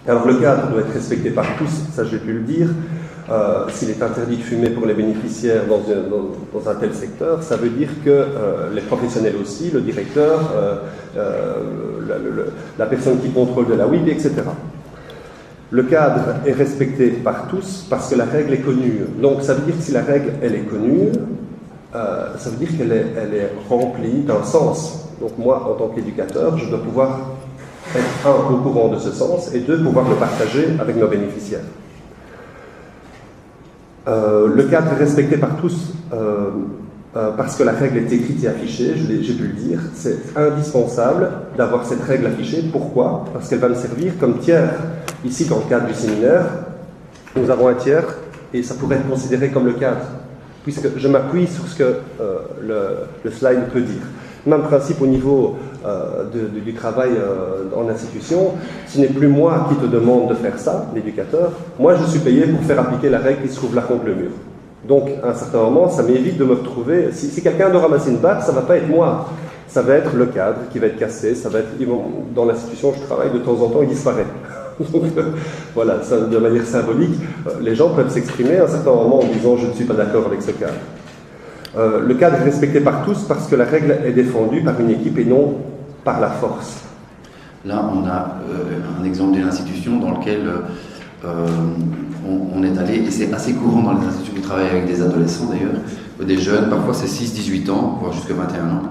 Alors le cadre doit être respecté par tous, ça j'ai pu le dire. S'il est interdit de fumer pour les bénéficiaires dans un tel secteur, ça veut dire que les professionnels aussi, le directeur, la personne qui contrôle de la WIB, etc. Le cadre est respecté par tous parce que la règle est connue. Donc ça veut dire que si la règle elle est connue, ça veut dire qu'elle est remplie d'un sens. Donc moi, en tant qu'éducateur, je dois pouvoir être au courant de ce sens et pouvoir le partager avec nos bénéficiaires. Le cadre est respecté par tous parce que la règle est écrite et affichée, j'ai pu le dire. C'est indispensable d'avoir cette règle affichée. Pourquoi? Parce qu'elle va me servir comme tiers. Ici, dans le cadre du séminaire, nous avons un tiers et ça pourrait être considéré comme le cadre, puisque je m'appuie sur ce que le slide peut dire. Même principe au niveau du travail en institution, ce n'est plus moi qui te demande de faire ça, l'éducateur. Moi, je suis payé pour faire appliquer la règle qui se trouve là contre le mur. Donc, à un certain moment, ça m'évite de me retrouver... Si quelqu'un doit ramasser une barre, ça ne va pas être moi. Ça va être le cadre qui va être cassé. Ça va être, dans l'institution où je travaille, de temps en temps, il disparaît. Donc, voilà, ça, de manière symbolique, les gens peuvent s'exprimer à un certain moment en disant « je ne suis pas d'accord avec ce cadre ». Le cadre est respecté par tous parce que la règle est défendue par une équipe et non par la force. Là, on a un exemple d'une institution dans laquelle on est allé, et c'est assez courant dans les institutions qui travaillent avec des adolescents d'ailleurs, des jeunes, parfois c'est 6-18 ans, voire jusqu'à 21 ans.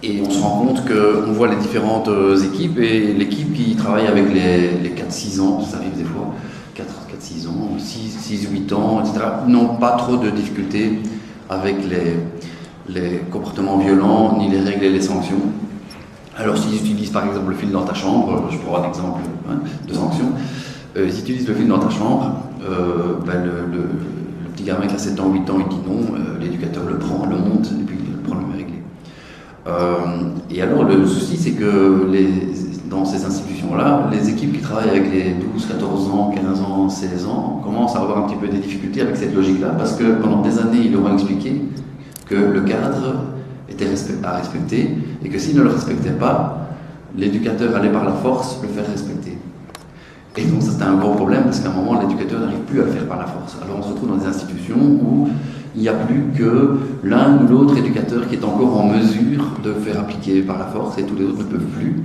Et on se rend compte qu'on voit les différentes équipes, et l'équipe qui travaille avec les 4-6 ans, ça arrive des fois, 4-6 ans, 6-8 ans, etc., n'ont pas trop de difficultés avec les comportements violents, ni les règles et les sanctions. Alors s'ils utilisent par exemple le fil dans ta chambre, je prends un exemple de sanction, s'ils utilisent le fil dans ta chambre, le petit gamin qui a 7 ans, 8 ans, il dit non, l'éducateur le prend, le monte, et puis le problème est réglé. Et alors le souci c'est que dans ces institutions-là, les équipes qui travaillent avec les 12, 14 ans, 15 ans, 16 ans commencent à avoir un petit peu des difficultés avec cette logique-là, parce que pendant des années, ils leur ont expliqué que le cadre était à respecter, et que s'il ne le respectait pas, l'éducateur allait par la force le faire respecter. Et donc ça c'était un gros problème, parce qu'à un moment, l'éducateur n'arrive plus à le faire par la force. Alors on se retrouve dans des institutions où il n'y a plus que l'un ou l'autre éducateur qui est encore en mesure de faire appliquer par la force, et tous les autres ne peuvent plus.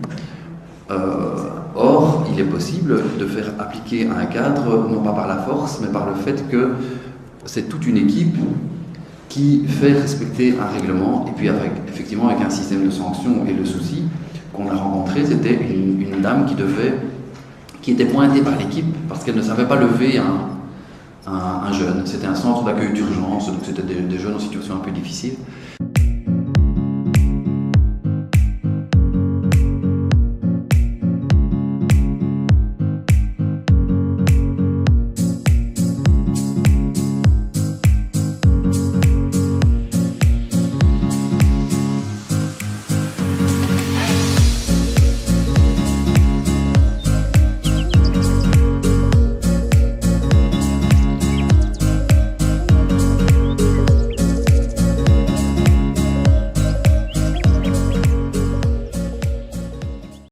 Or, il est possible de faire appliquer un cadre, non pas par la force, mais par le fait que c'est toute une équipe qui fait respecter un règlement, et puis effectivement avec un système de sanctions. Et le souci qu'on a rencontré, c'était une dame qui était pointée par l'équipe parce qu'elle ne savait pas lever un jeune. C'était un centre d'accueil d'urgence, donc c'était des jeunes en situation un peu difficile.